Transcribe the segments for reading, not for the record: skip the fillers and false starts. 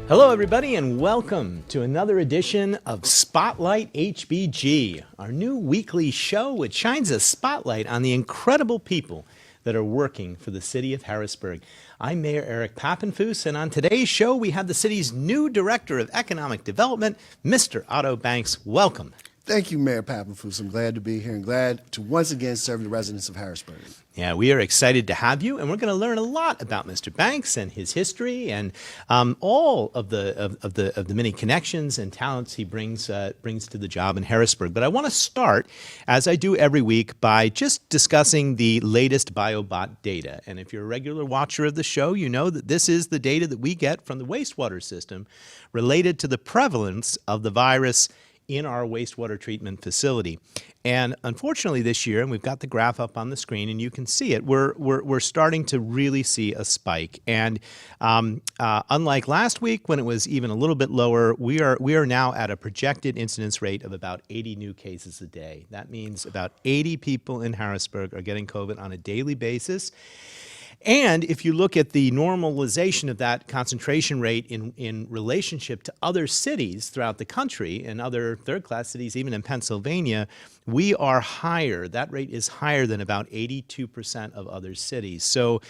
Hello, everybody, and welcome to another edition of Spotlight HBG, our new weekly show which shines a spotlight on the incredible people that are working for the city of Harrisburg. I'm Mayor Eric Pappenfuss, and on today's show, we have the city's new Director of Economic Development, Mr. Otto Banks. Welcome. Thank you, Mayor Pappenfuss. I'm glad to be here and glad to once again serve the residents of Harrisburg. Yeah, we are excited to have you, and we're going to learn a lot about Mr. Banks and his history and all of the many connections and talents he brings to the job in Harrisburg. But I want to start, as I do every week, by just discussing the latest BioBot data. And if you're a regular watcher of the show, you know that this is the data that we get from the wastewater system related to the prevalence of the virus in our wastewater treatment facility. And unfortunately this year, and we've got the graph up on the screen and you can see it, we're starting to really see a spike. And unlike last week when it was even a little bit lower, we are now at a projected incidence rate of about 80 new cases a day. That means about 80 people in Harrisburg are getting COVID on a daily basis. And if you look at the normalization of that concentration rate in relationship to other cities throughout the country and other third-class cities, even in Pennsylvania, we are higher. That rate is higher than about 82% of other cities. So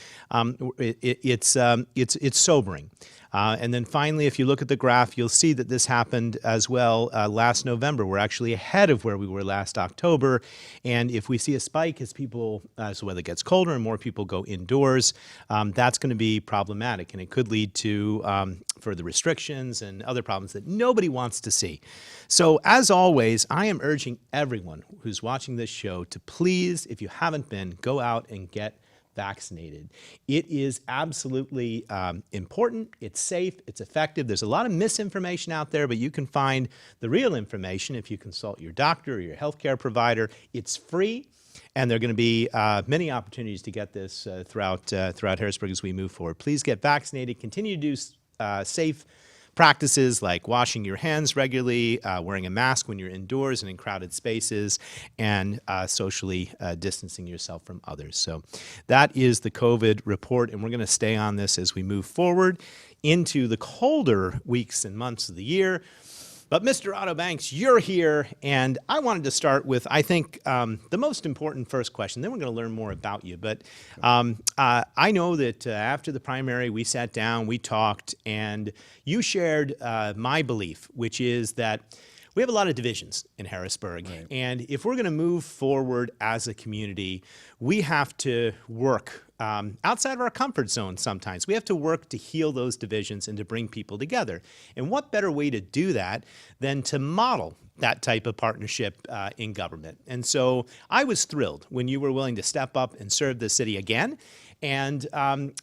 it's sobering. And then finally, if you look at the graph, you'll see that this happened as well last November. We're actually ahead of where we were last October. And if we see a spike as people, as the weather gets colder and more people go indoors, that's going to be problematic. And it could lead to further restrictions and other problems that nobody wants to see. So as always, I am urging everyone who's watching this show to please, if you haven't been, go out and get vaccinated. It is absolutely important. It's safe. It's effective. There's a lot of misinformation out there, but you can find the real information if you consult your doctor or your healthcare provider. It's free, and there are going to be many opportunities to get this throughout Harrisburg as we move forward. Please get vaccinated. Continue to do safe practices like washing your hands regularly, wearing a mask when you're indoors and in crowded spaces, and socially distancing yourself from others. So that is the COVID report, and we're going to stay on this as we move forward into the colder weeks and months of the year. But Mr. Otto Banks, you're here, and I wanted to start with, I think, the most important first question. Then we're going to learn more about you. But I know that after the primary, we sat down, we talked, and you shared my belief, which is that we have a lot of divisions in Harrisburg. Right. And if we're going to move forward as a community, we have to work outside of our comfort zone sometimes. We have to work to heal those divisions and to bring people together. And what better way to do that than to model that type of partnership in government? And so I was thrilled when you were willing to step up and serve the city again. And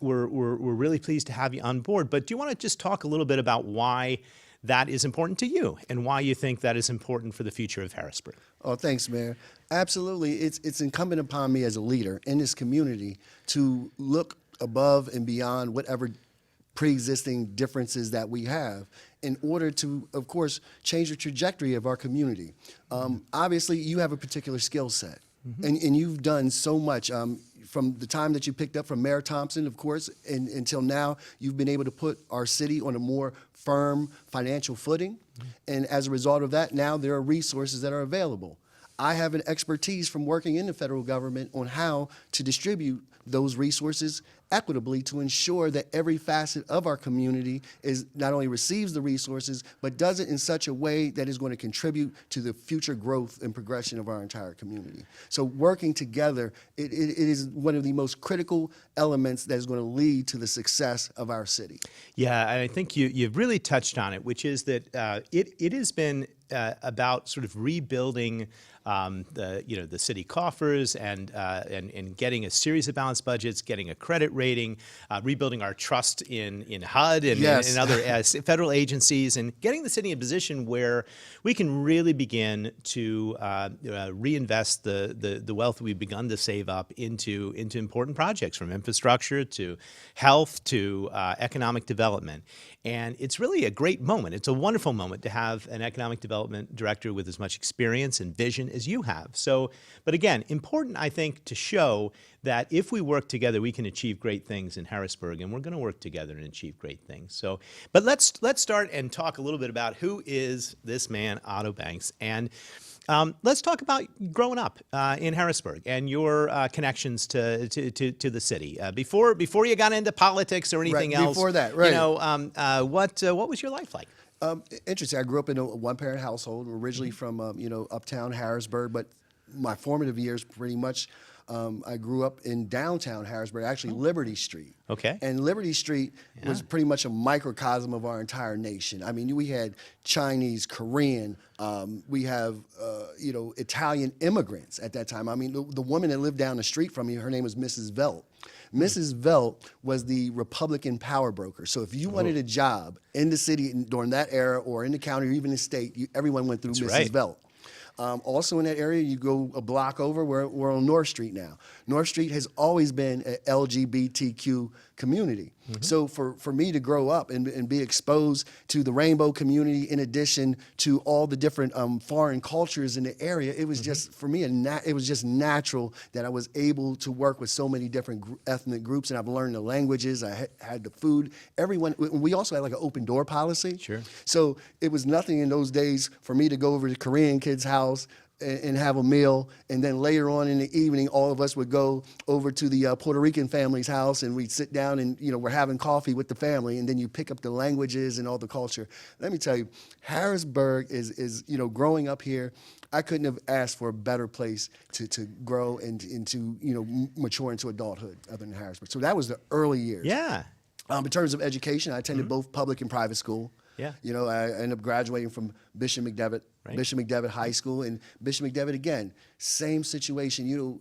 we're really pleased to have you on board. But do you want to just talk a little bit about why that is important to you and why you think that is important for the future of Harrisburg? Oh, thanks, Mayor. Absolutely. It's incumbent upon me as a leader in this community to look above and beyond whatever pre-existing differences that we have in order to, of course, change the trajectory of our community. Obviously, you have a particular skill set, and you've done so much. From the time that you picked up from Mayor Thompson, of course, and until now, you've been able to put our city on a more firm financial footing. And as a result of that, now there are resources that are available. I have an expertise from working in the federal government on how to distribute those resources equitably to ensure that every facet of our community is not only receives the resources, but does it in such a way that is going to contribute to the future growth and progression of our entire community. So working together, it is one of the most critical elements that is going to lead to the success of our city. Yeah, I think you've really touched on it, which is that it has been about sort of rebuilding the city coffers and getting a series of balanced budgets, getting a credit rating, rebuilding our trust in HUD and, Yes. and other federal agencies, and getting the city in a position where we can really begin to reinvest the wealth we've begun to save up into important projects, from infrastructure to health to economic development. And it's really a great moment. It's a wonderful moment to have an economic development director with as much experience and vision as you have. So, but again, important, I think, to show that if we work together, we can achieve great things in Harrisburg, and we're going to work together and achieve great things. So, but let's start and talk a little bit about who is this man, Otto Banks, and let's talk about growing up in Harrisburg and your connections to the city. Before you got into politics or anything Right, else, before that, right. what was your life like? Interesting. I grew up in a one-parent household, originally from uptown Harrisburg, but my formative years pretty much. I grew up in downtown Harrisburg, actually Liberty Street. Okay. And Liberty Street was pretty much a microcosm of our entire nation. I mean, we had Chinese, Korean, we have, Italian immigrants at that time. I mean, the woman that lived down the street from me, her name was Mrs. Velt. Mrs. Velt was the Republican power broker. So if you wanted a job in the city during that era, or in the county, or even the state, everyone went through Mrs. right. Velt. Also in that area, you go a block over, we're on North Street now. North Street has always been an LGBTQ community. So for me to grow up and be exposed to the rainbow community, in addition to all the different foreign cultures in the area, it was just, for me, it was just natural that I was able to work with so many different ethnic groups, and I've learned the languages, I had the food. Everyone, we also had like an open door policy. Sure. So it was nothing in those days for me to go over to the Korean kid's house and have a meal, and then later on in the evening, all of us would go over to the Puerto Rican family's house, and we'd sit down and, we're having coffee with the family, and then you pick up the languages and all the culture. Let me tell you, Harrisburg is growing up here, I couldn't have asked for a better place to grow and to mature into adulthood other than Harrisburg. So that was the early years. Yeah. In terms of education, I attended both public and private school. Yeah. I ended up graduating from Bishop McDevitt, Right. Bishop McDevitt High School, and Bishop McDevitt again, same situation.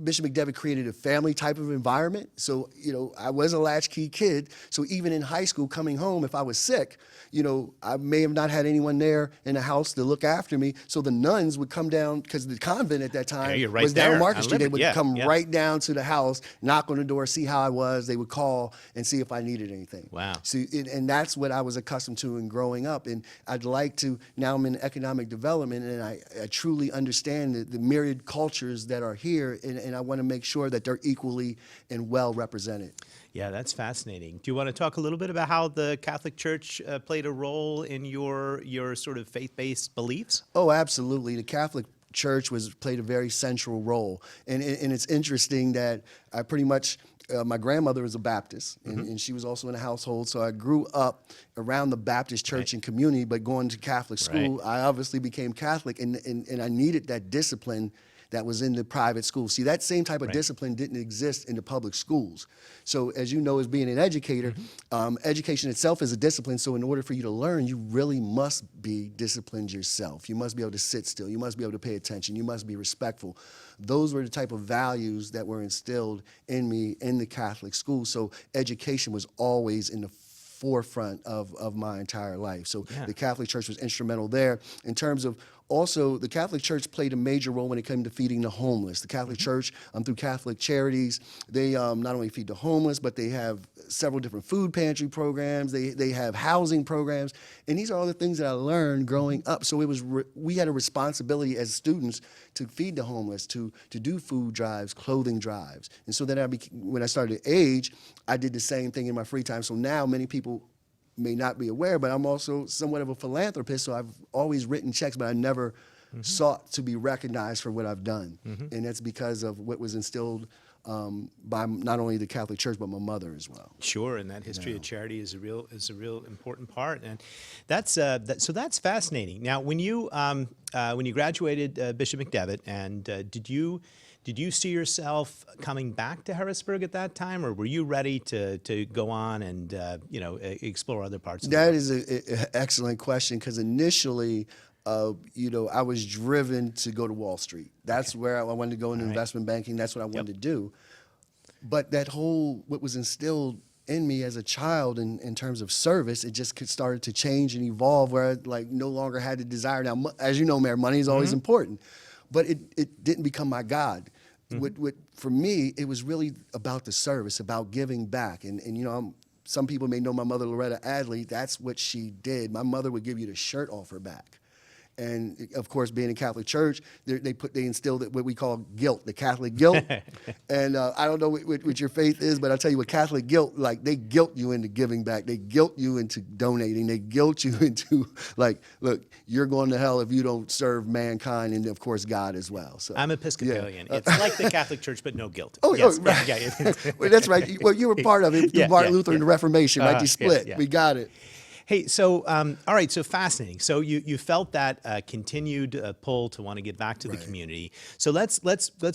Bishop McDevitt created a family type of environment. So, I was a latchkey kid. So even in high school, coming home, if I was sick, I may have not had anyone there in the house to look after me. So the nuns would come down, because the convent at that time you're right was down there Market on Street. They would Liberty. come Yeah. right down to the house, knock on the door, see how I was. They would call and see if I needed anything. Wow. So, and that's what I was accustomed to in growing up. And I'd like to, now I'm in economic development, and I truly understand the myriad cultures that are here, and I want to make sure that they're equally and well represented. Yeah, that's fascinating. Do you want to talk a little bit about how the Catholic Church played a role in your sort of faith-based beliefs? Oh, absolutely. The Catholic Church played a very central role. And it's interesting that I pretty much, my grandmother was a Baptist, and she was also in a household, so I grew up around the Baptist church and community, but going to Catholic school, I obviously became Catholic, and I needed that discipline that was in the private schools. See, that same type of discipline didn't exist in the public schools. So as you know, as being an educator, education itself is a discipline. So in order for you to learn, you really must be disciplined yourself. You must be able to sit still. You must be able to pay attention. You must be respectful. Those were the type of values that were instilled in me in the Catholic school. So education was always in the forefront of my entire life. So the Catholic Church was instrumental there. In terms of also, the Catholic Church played a major role when it came to feeding the homeless. The Catholic Church, through Catholic Charities, they not only feed the homeless, but they have several different food pantry programs. They have housing programs. And these are all the things that I learned growing up. So we had a responsibility as students to feed the homeless, to do food drives, clothing drives. And so then when I started to age, I did the same thing in my free time. So now many people may not be aware, but I'm also somewhat of a philanthropist, so I've always written checks, but I never sought to be recognized for what I've done. And that's because of what was instilled by not only the Catholic Church, but my mother as well. Sure, and that history of charity is a real important part, and so that's fascinating. Now, when you graduated Bishop McDevitt, and did you see yourself coming back to Harrisburg at that time, or were you ready to go on and explore other parts of the world? That is an excellent question, because initially, I was driven to go to Wall Street. That's where I wanted to go into investment banking. That's what I wanted to do. But that whole, what was instilled in me as a child in terms of service, it just started to change and evolve where I like no longer had the desire. Now, as you know, Mayor, money is always important, but it didn't become my God. For me, it was really about the service, about giving back. And you know, some people may know my mother, Loretta Adley. That's what she did. My mother would give you the shirt off her back. And of course, being in Catholic church, they instilled what we call guilt, the Catholic guilt. And I don't know what your faith is, but I'll tell you what Catholic guilt, like they guilt you into giving back. They guilt you into donating. They guilt you into like, look, you're going to hell if you don't serve mankind and of course God as well. So I'm Episcopalian. It's like the Catholic Church, but no guilt. Oh, yes. right. Yeah. Well, that's right. Well, you were part of it through Martin Luther and the Reformation, right? You split. We got it. Hey, so all right, so fascinating. So you felt that continued pull to want to give back to the community. So let's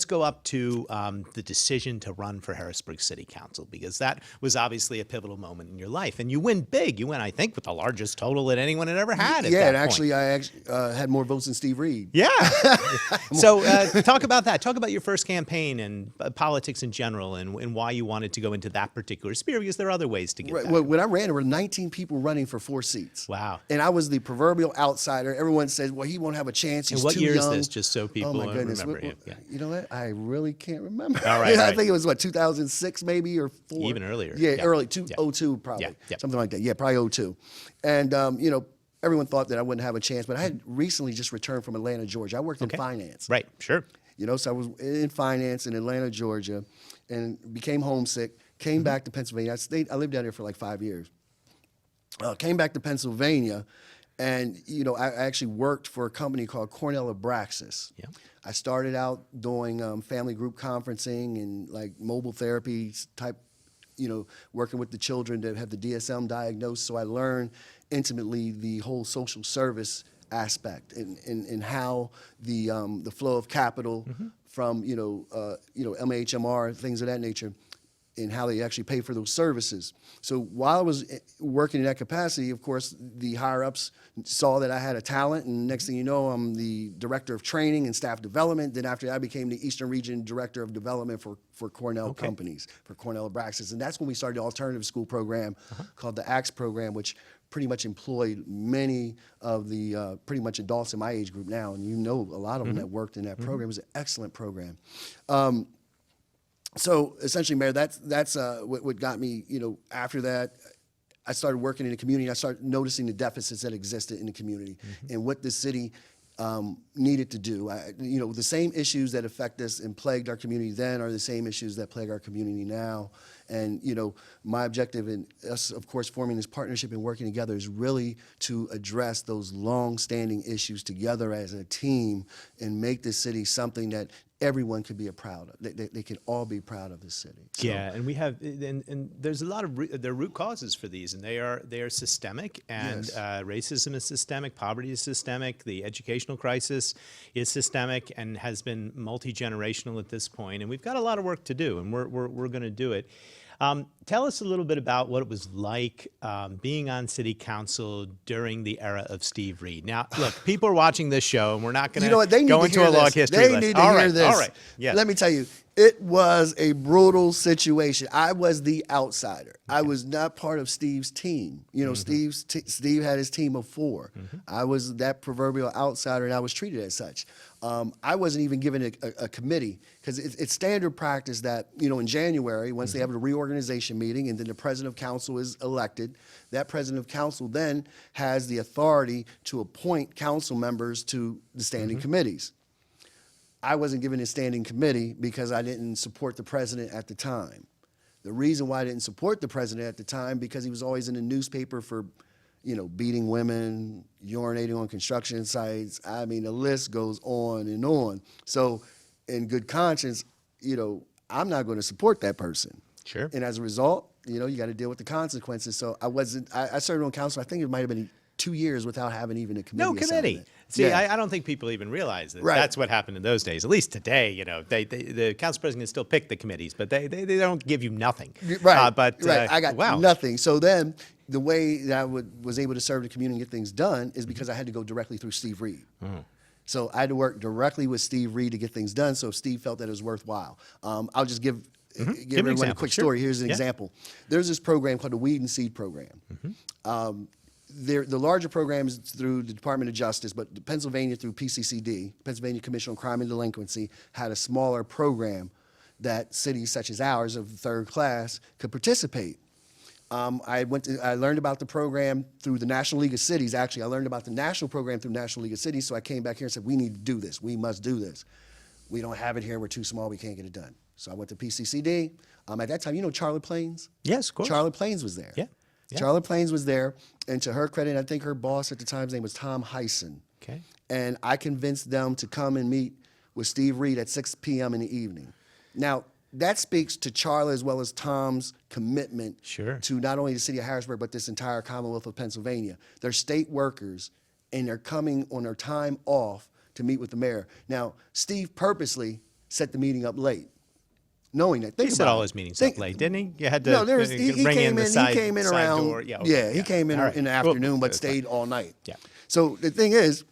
go up to the decision to run for Harrisburg City Council, because that was obviously a pivotal moment in your life, and you win big. You win, I think, with the largest total that anyone had ever had. At that and point. actually, I had more votes than Steve Reed. Yeah. So talk about that. Talk about your first campaign and politics in general, and why you wanted to go into that particular sphere, because there are other ways to get back. Well, when I ran, there were 19 people running for 4 seats. Wow. And I was the proverbial outsider. Everyone says, well, he won't have a chance. He's and what too year young. is this, just so people remember? You know what? I really can't remember. All right. I think it was, 2006 maybe or 4? Even earlier. Yeah, early, 2002 probably. Something like that. Yeah, probably 02. And, you know, everyone thought that I wouldn't have a chance, but I had recently just returned from Atlanta, Georgia. I worked in finance. Right, sure. You know, so I was in finance in Atlanta, Georgia, and became homesick, came back to Pennsylvania. I lived down there for like 5 years. Came back to Pennsylvania, and you know, I actually worked for a company called Cornell Abraxas. Yeah. I started out doing family group conferencing and like mobile therapy type, you know, working with the children that have the DSM-diagnosed. So I learned intimately the whole social service aspect and how the flow of capital from MHMR, things of that nature, and how they actually pay for those services. So while I was working in that capacity, of course, the higher-ups saw that I had a talent, and next thing you know, I'm the director of training and staff development. Then after that, I became the Eastern Region Director of Development for Cornell companies, for Cornell Abraxas. And that's when we started the alternative school program called the ACTS program, which pretty much employed many of the pretty much adults in my age group now. And you know a lot of them that worked in that program. It was an excellent program. So essentially, Mayor, that's what got me, you know, after that, I started working in the community. And I started noticing the deficits that existed in the community and what the city needed to do. You know, the same issues that affect us and plagued our community then are the same issues that plague our community now. And, you know, my objective in us, of course, forming this partnership and working together is really to address those long-standing issues together as a team and make this city something that everyone could be proud of. They can all be proud of this city. So, yeah, and we have, and there's a lot of there are root causes for these, and they are systemic. And racism is systemic, poverty is systemic, the educational crisis is systemic, and has been multi-generational at this point. And we've got a lot of work to do, and we're going to do it. Tell us a little bit about what it was like being on city council during the era of Steve Reed. Now, look, people are watching this show, and we're not going to go into a long history lesson. They need to hear this. All right. Yes. Let me tell you, it was a brutal situation. I was the outsider. I was not part of Steve's team. You know, Steve had his team of 4. I was that proverbial outsider, and I was treated as such. I wasn't even given a committee, because it's standard practice that, you know, in January, once they have a reorganization meeting and then the president of council is elected, that president of council then has the authority to appoint council members to the standing committees. I wasn't given a standing committee because I didn't support the president at the time. The reason why I didn't support the president at the time, because he was always in the newspaper for, you know, beating women, urinating on construction sites. I mean, the list goes on and on. So in good conscience, you know, I'm not going to support that person. Sure. And as a result, you know, you got to deal with the consequences. So I served on council, I think it might have been 2 years without having even a committee. No committee. See, I don't think people even realize that that's what happened in those days. At least today, you know, the council president can still pick the committees, but they don't give you nothing. Right. I got nothing. So then the way that I was able to serve the community and get things done is because I had to go directly through Steve Reed. So I had to work directly with Steve Reed to get things done. So Steve felt that it was worthwhile. I'll just give give Give me an everyone a example. quick Sure. story. Here's an Yeah. example. There's this program called the Weed and Seed Program. The larger program is through the Department of Justice, but Pennsylvania through PCCD, Pennsylvania Commission on Crime and Delinquency, had a smaller program that cities such as ours of the third class could participate. I learned about the program through the National League of Cities. Actually, I learned about the national program through National League of Cities, so I came back here and said, we need to do this. We must do this. We don't have it here. We're too small. We can't get it done. So I went to PCCD. At that time, you know Charlotte Plains? Yes, of course. Charlotte Plains was there. Yeah. Yeah. Charlotte Plains was there, and to her credit, I think her boss at the time's name was Tom Hyson. Okay. And I convinced them to come and meet with Steve Reed at 6 p.m. in the evening. Now, that speaks to Charlotte as well as Tom's commitment Sure. to not only the city of Harrisburg, but this entire Commonwealth of Pennsylvania. They're state workers, and they're coming on their time off to meet with the mayor. Now, Steve purposely set the meeting up late, knowing that. He set all his meetings up late, didn't he? You had to No, he came in around. door. Yeah, okay, he came in All right. in the Well, afternoon, but that's stayed fine. all night. Yeah. So the thing is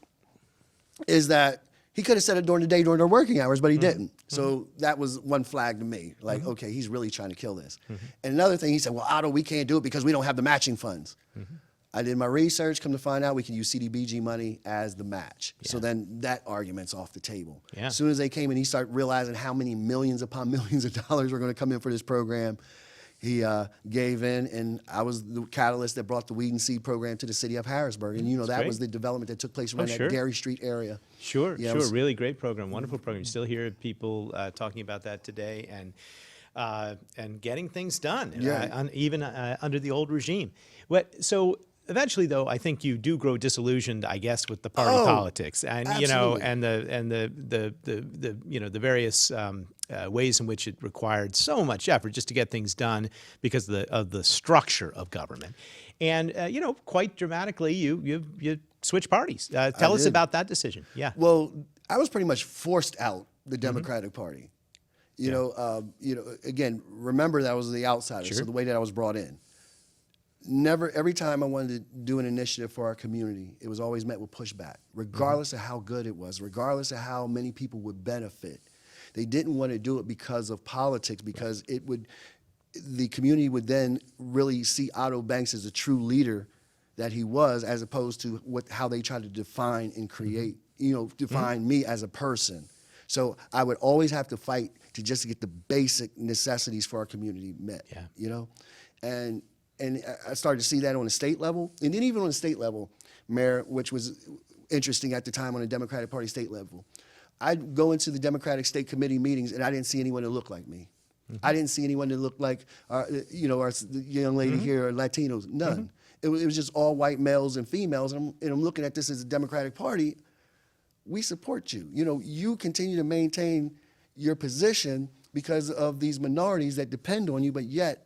that he could have said it during the day during their working hours, but he didn't. So that was one flag to me. Like, okay, he's really trying to kill this. And another thing, he said, well, Otto, we can't do it because we don't have the matching funds. I did my research, come to find out we can use CDBG money as the match. So then that argument's off the table. Yeah. As soon as they came in, he started realizing how many millions upon millions of dollars were going to come in for this program. He gave in, and I was the catalyst that brought the Weed and Seed program to the city of Harrisburg. And, you know, that great. was the development that took place around sure. that Gary Street area. Sure, Yeah, it sure. was- Really great program, wonderful program. You still hear people talking about that today, and getting things done, Yeah. even under the old regime. So eventually, though, I think you do grow disillusioned, I guess, with the party Oh, politics, and you know, absolutely. and the you know, the various ways in which it required so much effort just to get things done because of the structure of government, and you know, quite dramatically, you switch parties. Tell us did. about that decision. Yeah. Well, I was pretty much forced out the Democratic Party. You know, again, remember that I was the outsider, Sure. so the way that I was brought in. Never, every time I wanted to do an initiative for our community, it was always met with pushback, regardless of how good it was, regardless of how many people would benefit. They didn't want to do it because of politics, because the community would then really see Otto Banks as a true leader that he was, as opposed to how they tried to define and create, define me as a person. So I would always have to fight to just get the basic necessities for our community met. Yeah. And I started to see that on the state level, and then even on the state level, Mayor, which was interesting at the time on the Democratic Party state level. I'd go into the Democratic State Committee meetings, and I didn't see anyone that looked like me. I didn't see anyone that looked like, the young lady here, or Latinos, none. It was just all white males and females, and I'm looking at this as a Democratic Party. We support you. You continue to maintain your position because of these minorities that depend on you, but yet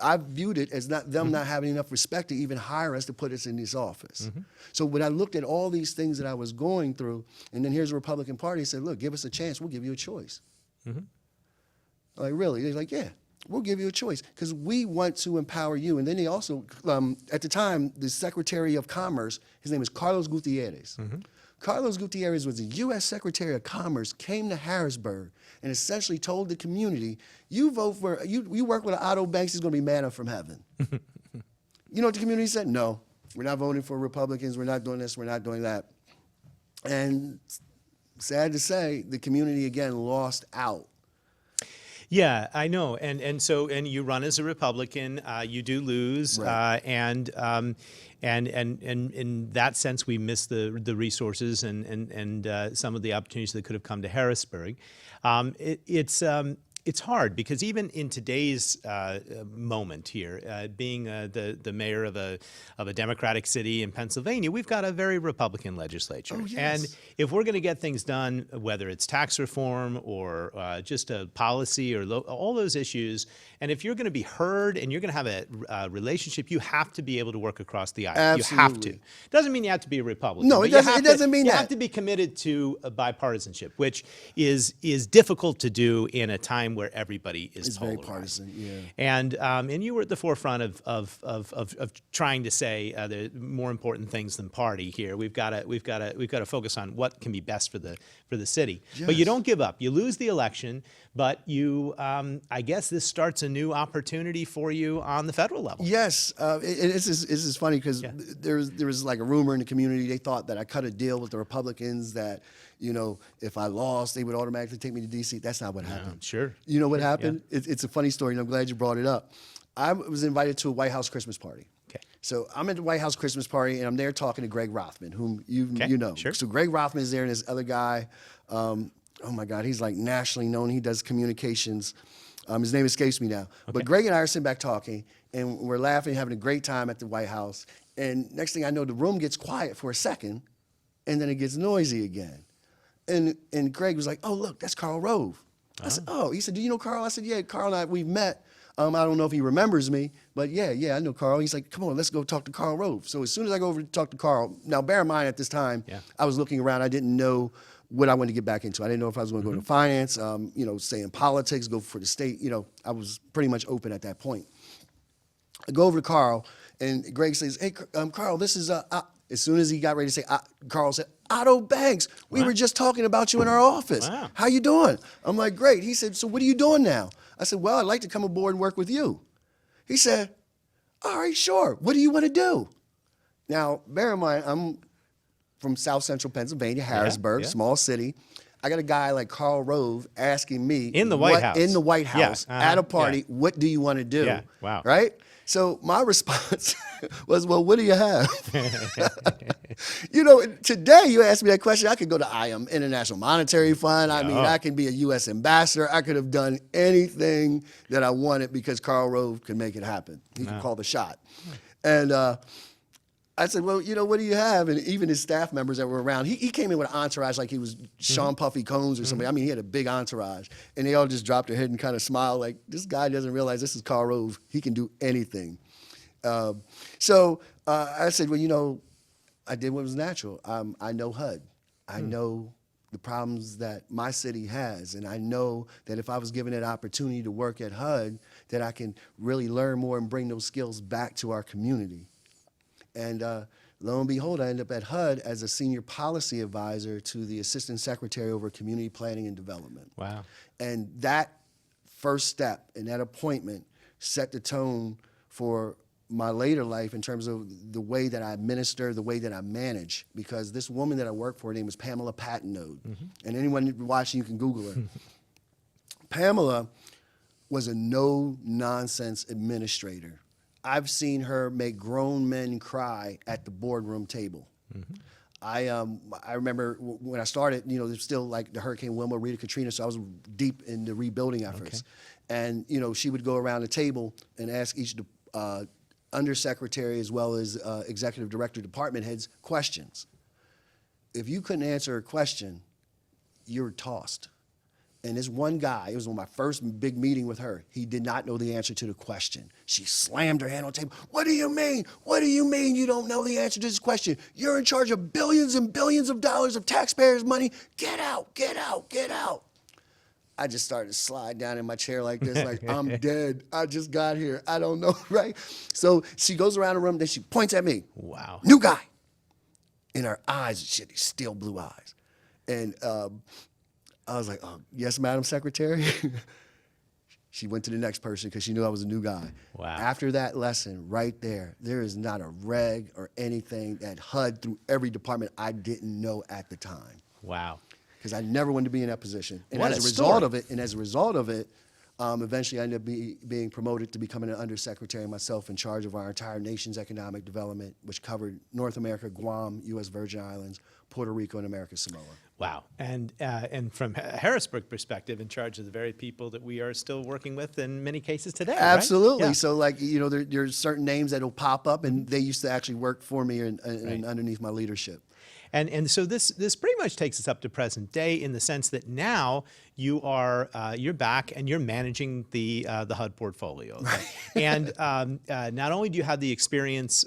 I viewed it as not having enough respect to even hire us to put us in this office. So when I looked at all these things that I was going through, and then here's the Republican Party said, look, give us a chance, we'll give you a choice. Like, really? They're like, yeah, we'll give you a choice because we want to empower you. And then they also, at the time, the Secretary of Commerce, his name was Carlos Gutierrez. Carlos Gutierrez was the U.S. Secretary of Commerce, came to Harrisburg, and essentially told the community, you vote for, you work with Otto Banks, it's going to be manna from heaven. You know what the community said? No, we're not voting for Republicans, we're not doing this, we're not doing that. And sad to say, the community again lost out. Yeah, I know, and so you run as a Republican, you do lose, Right. And in that sense, we miss the resources and some of the opportunities that could have come to Harrisburg. It's hard because even in today's moment here, being the mayor of a Democratic city in Pennsylvania, we've got a very Republican legislature. Oh, yes. And if we're going to get things done, whether it's tax reform or just a policy or all those issues, and if you're going to be heard and you're going to have a relationship, you have to be able to work across the aisle. Absolutely. You have to. Doesn't mean you have to be a Republican. No, but it doesn't mean you that. have to be committed to bipartisanship, which is difficult to do in a time where everybody is It's very polarized. partisan, yeah. And you were at the forefront of trying to say there are more important things than party here. We've got to focus on what can be best for the city. But you Yes. don't give up. You lose the election, but you I guess this starts a new opportunity for you on the federal level. Yes, this is funny because Yeah. there was like a rumor in the community. They thought that I cut a deal with the Republicans that, you know, if I lost, they would automatically take me to D.C. That's not what happened. Sure. You know what happened? It's a funny story, and I'm glad you brought it up. I was invited to a White House Christmas party. Okay. So I'm at the White House Christmas party, and I'm there talking to Greg Rothman, whom you know. Sure. So Greg Rothman is there, and this other guy, oh my God, he's like nationally known. He does communications. His name escapes me now. Okay. But Greg and I are sitting back talking, and we're laughing, having a great time at the White House. And next thing I know, the room gets quiet for a second, and then it gets noisy again. And Greg was like, "Oh, look, that's Karl Rove." I said, "Oh." He said, "Do you know Karl?" I said, "Yeah, Karl and I, we've met. I don't know if he remembers me, but yeah, I know Karl." He's like, "Come on, let's go talk to Karl Rove." So as soon as I go over to talk to Karl, now bear in mind at this time, I was looking around. I didn't know what I wanted to get back into. I didn't know if I was going to go into finance, stay in politics, go for the state. I was pretty much open at that point. I go over to Karl, and Greg says, "Hey, Karl, this is..." As soon as he got ready to say, Karl said, "Otto Banks, we were just talking about you in our office. Wow. How you doing?" I'm like, "Great." He said, "So what are you doing now?" I said, "Well, I'd like to come aboard and work with you." He said, "All right, sure. What do you want to do?" Now, bear in mind, I'm from South Central Pennsylvania, Harrisburg, small city. I got a guy like Karl Rove asking me In the White House. in the White House at a party, what do you want to do? Yeah, wow. Right? So my response was, "Well, what do you have?" Today you asked me that question, I could go to International Monetary Fund. I mean, I can be a U.S. ambassador. I could have done anything that I wanted because Karl Rove could make it happen. He could call the shot. And I said, "Well, what do you have?" And even his staff members that were around, he came in with an entourage like he was Sean Puffy Combs or somebody. I mean, he had a big entourage. And they all just dropped their head and kind of smiled like, this guy doesn't realize this is Karl Rove. He can do anything. So I said, "Well, I did what was natural. I know HUD. I know the problems that my city has. And I know that if I was given an opportunity to work at HUD, that I can really learn more and bring those skills back to our community." And lo and behold, I ended up at HUD as a senior policy advisor to the assistant secretary over community planning and development. Wow. And that first step and that appointment set the tone for my later life in terms of the way that I administer, the way that I manage. Because this woman that I work for, her name is Pamela Pattenode. And anyone watching, you can Google her. Pamela was a no-nonsense administrator. I've seen her make grown men cry at the boardroom table. I remember when I started, there's still like the Hurricane Wilma, Rita, Katrina, so I was deep in the rebuilding efforts. And, she would go around the table and ask each undersecretary as well as executive director, department heads questions. If you couldn't answer a question, you're tossed. And this one guy, it was on my first big meeting with her, he did not know the answer to the question. She slammed her hand on the table. "What do you mean? What do you mean you don't know the answer to this question? You're in charge of billions and billions of dollars of taxpayers' money. Get out, get out, get out." I just started to slide down in my chair like this, like, I'm dead. I just got here. I don't know, right? So she goes around the room, then she points at me. Wow. "New guy." In her eyes, she had these steel blue eyes. And I was like, "Oh, yes, Madam Secretary." She went to the next person because she knew I was a new guy. Wow. After that lesson right there is not a reg or anything that HUD through every department I didn't know at the time. Wow. Because I never wanted to be in that position. And What as a a result story. of it, eventually I ended up being promoted to becoming an undersecretary myself in charge of our entire nation's economic development, which covered North America, Guam, U.S. Virgin Islands, Puerto Rico, and American Samoa. Wow. And from Harrisburg perspective, in charge of the very people that we are still working with in many cases today. Right? Absolutely. Yeah. So there's certain names that will pop up, and they used to actually work for me and underneath my leadership. And so this pretty much takes us up to present day in the sense that now you're back and you're managing the HUD portfolio. Right. And not only do you have the experience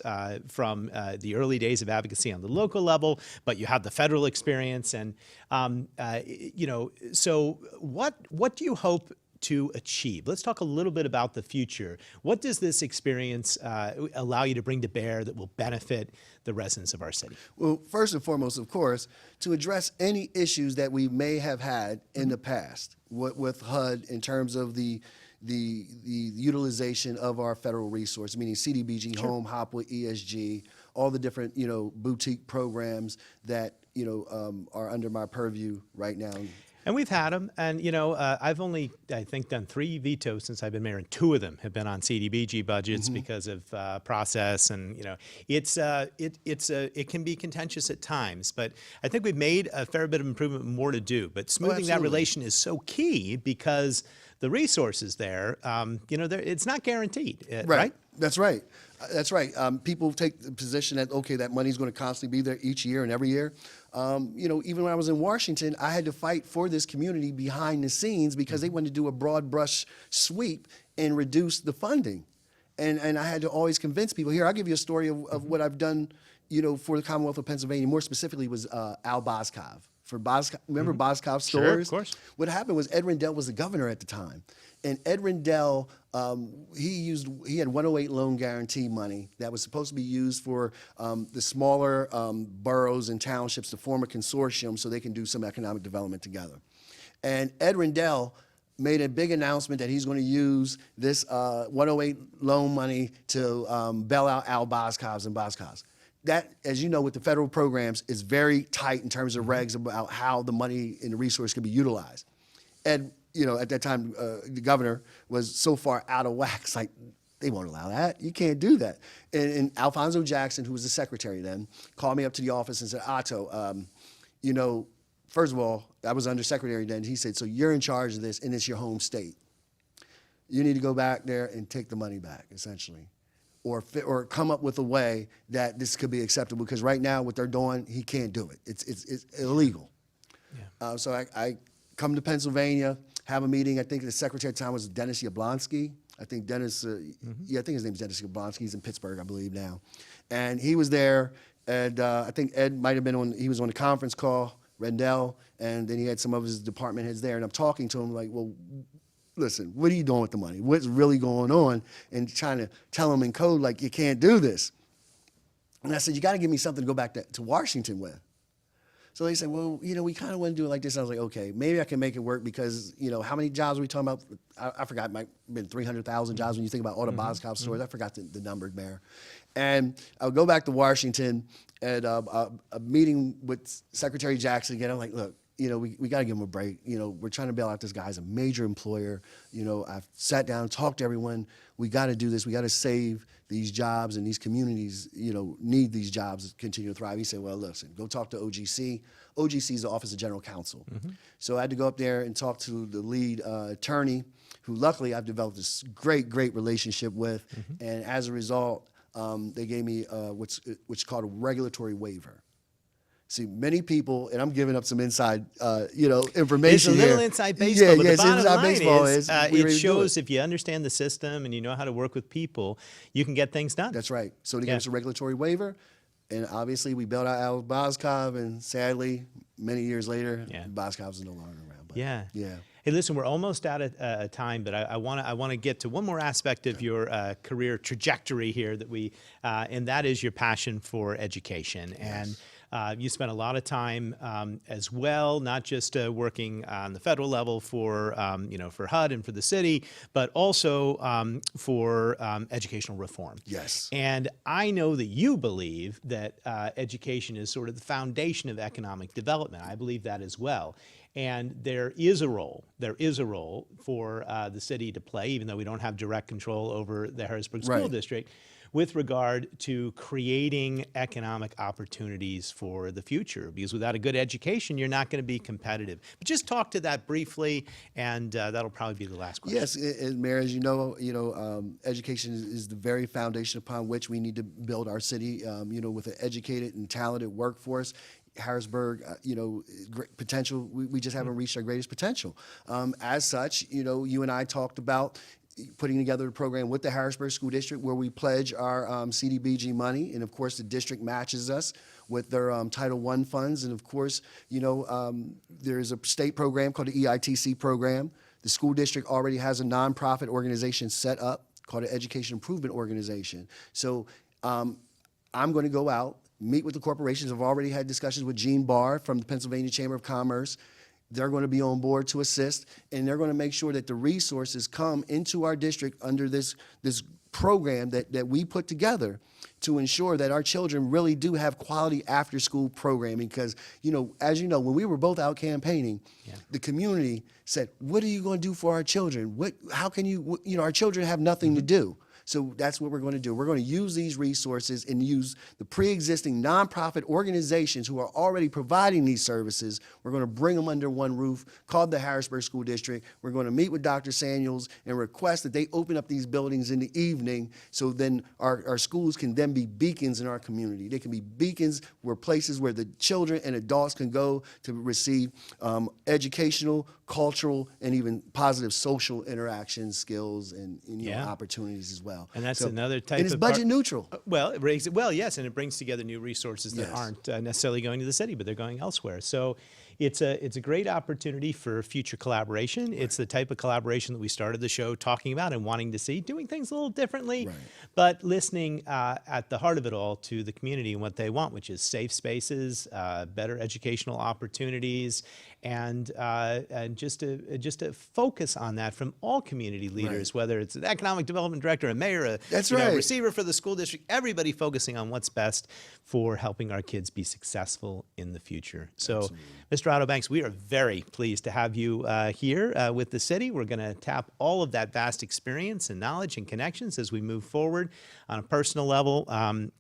from the early days of advocacy on the local level, but you have the federal experience. And so what do you hope to achieve. Let's talk a little bit about the future. What does this experience allow you to bring to bear that will benefit the residents of our city? Well, first and foremost, of course, to address any issues that we may have had in the past with HUD in terms of the utilization of our federal resource, meaning CDBG, Home, HOPWA, ESG, all the different, boutique programs that, are under my purview right now. And we've had them, and I've only, I think, done 3 vetoes since I've been mayor, and 2 of them have been on CDBG budgets because of process, and it can be contentious at times. But I think we've made a fair bit of improvement, more to do. But smoothing that relation is so key because the resources there, it's not guaranteed, right? That's right. That's right. People take the position that, okay, that money's going to constantly be there each year and every year. Even when I was in Washington, I had to fight for this community behind the scenes because they wanted to do a broad brush sweep and reduce the funding. And I had to always convince people. Here, I'll give you a story of what I've done, for the Commonwealth of Pennsylvania. More specifically was Al Boscov. Remember Boscov stores? Sure, of course. What happened was Ed Rendell was the governor at the time. And Ed Rendell, he had 108 loan guarantee money that was supposed to be used for the smaller boroughs and townships to form a consortium so they can do some economic development together. And Ed Rendell made a big announcement that he's going to use this 108 loan money to bail out Al Boscovs and Boscovs. That, as you know, with the federal programs, is very tight in terms of regs about how the money and the resource can be utilized. And, at that time, the governor was so far out of whack. It's like, they won't allow that. You can't do that. And Alfonso Jackson, who was the secretary then, called me up to the office and said, Otto, first of all, I was undersecretary then. He said, so you're in charge of this, and it's your home state. You need to go back there and take the money back, essentially. Or come up with a way that this could be acceptable, because right now what they're doing, he can't do it. It's illegal. Yeah. So I come to Pennsylvania, have a meeting. I think the secretary at the time was Dennis Yablonsky. I think Dennis, I think his name's Dennis Yablonsky. He's in Pittsburgh, I believe now. And he was there, and I think Ed might have been he was on the conference call, Rendell, and then he had some of his department heads there. And I'm talking to him like, well, listen, what are you doing with the money? What's really going on? And trying to tell them in code, like, you can't do this. And I said, you got to give me something to go back to Washington with. So they said, well, we kind of want to do it like this. I was like, okay, maybe I can make it work because, how many jobs are we talking about? I forgot, it might have been 300,000 jobs when you think about Otto Boscov stores. I forgot the number there. And I would go back to Washington at a meeting with Secretary Jackson again. I'm like, look, we got to give him a break. We're trying to bail out this guy. He's a major employer. I've sat down, talked to everyone. We got to do this. We got to save these jobs, and these communities, need these jobs to continue to thrive. He said, well, listen, go talk to OGC. OGC is the Office of General Counsel. So I had to go up there and talk to the lead attorney, who luckily I've developed this great relationship with. And as a result, they gave me what's called a regulatory waiver. See, many people, and I'm giving up some inside, information It's a little here. inside baseball, but the bottom line is, it really shows if you understand the system and you know how to work with people, you can get things done. That's right. So they gave us a regulatory waiver, and obviously we bailed out Al Boscov, and sadly, many years later, Boscov's is no longer around. But yeah. Hey, listen, we're almost out of time, but I want to get to one more aspect of your career trajectory here and that is your passion for education. Yes. And you spent a lot of time as well, not just working on the federal level for HUD and for the city, but also for educational reform. Yes. And I know that you believe that education is sort of the foundation of economic development. I believe that as well. And there is a role for the city to play, even though we don't have direct control over the Harrisburg School District, with regard to creating economic opportunities for the future. Because without a good education, you're not going to be competitive. But just talk to that briefly, and that'll probably be the last question. Yes, and Mayor, as you know, education is the very foundation upon which we need to build our city. With an educated and talented workforce. Harrisburg, great potential. We just haven't reached our greatest potential. As such, you and I talked about putting together a program with the Harrisburg School District where we pledge our CDBG money, and of course the district matches us with their Title I funds, and of course, there's a state program called the EITC program The school district already has a nonprofit organization set up called an Education Improvement Organization. So I'm going to go out, meet with the corporations. I've already had discussions with Gene Barr from the Pennsylvania Chamber of Commerce. They're going to be on board to assist, and they're going to make sure that the resources come into our district under this program that we put together to ensure that our children really do have quality after-school programming. Because, as you know, when we were both out campaigning, the community said, what are you going to do for our children? How can you, our children have nothing to do. So that's what we're going to do. We're going to use these resources and use the pre-existing nonprofit organizations who are already providing these services. We're going to bring them under one roof called the Harrisburg School District. We're going to meet with Dr. Samuels and request that they open up these buildings in the evening so then our schools can then be beacons in our community. They can be beacons where places where the children and adults can go to receive educational, cultural, and even positive social interaction skills and opportunities as well. And that's another type of... And it's budget neutral. Yes, and it brings together new resources that aren't necessarily going to the city, but they're going elsewhere. So it's a great opportunity for future collaboration. Right. It's the type of collaboration that we started the show talking about and wanting to see, doing things a little differently, but listening at the heart of it all to the community and what they want, which is safe spaces, better educational opportunities, and just a focus on that from all community leaders, whether it's an economic development director, a mayor, a receiver for the school district, everybody focusing on what's best for helping our kids be successful in the future. So, Mr. Otto Banks, we are very pleased to have you here with the city. We're going to tap all of that vast experience and knowledge and connections as we move forward. On a personal level, I'm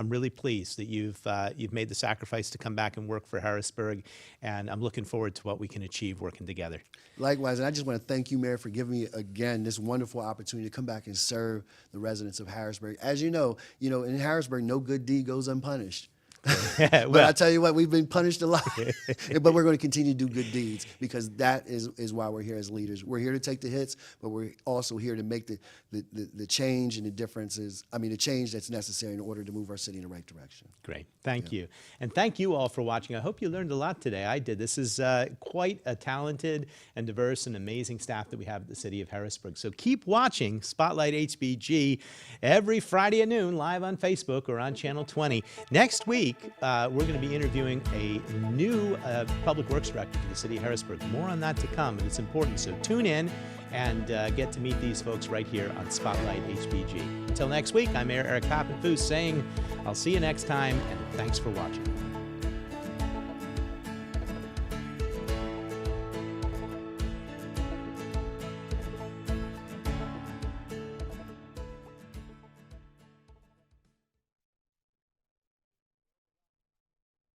really pleased that you've made the sacrifice to come back and work for Harrisburg, and I'm looking forward to what we can achieve working together. Likewise, and I just want to thank you, Mayor, for giving me again this wonderful opportunity to come back and serve the residents of Harrisburg. As you know, in Harrisburg, no good deed goes unpunished. But I tell you what, we've been punished a lot, but we're going to continue to do good deeds because that is why we're here as leaders. We're here to take the hits, but we're also here to make the change and the differences. I mean, the change that's necessary in order to move our city in the right direction. Great. Thank you. And thank you all for watching. I hope you learned a lot today. I did. This is quite a talented and diverse and amazing staff that we have at the city of Harrisburg. So keep watching Spotlight HBG every Friday at noon live on Facebook or on Channel 20. Next week, we're going to be interviewing a new public works director for the city of Harrisburg. More on that to come, and it's important. So tune in and get to meet these folks right here on Spotlight HBG. Until next week, I'm Mayor Eric Pappenfuss saying I'll see you next time, and thanks for watching.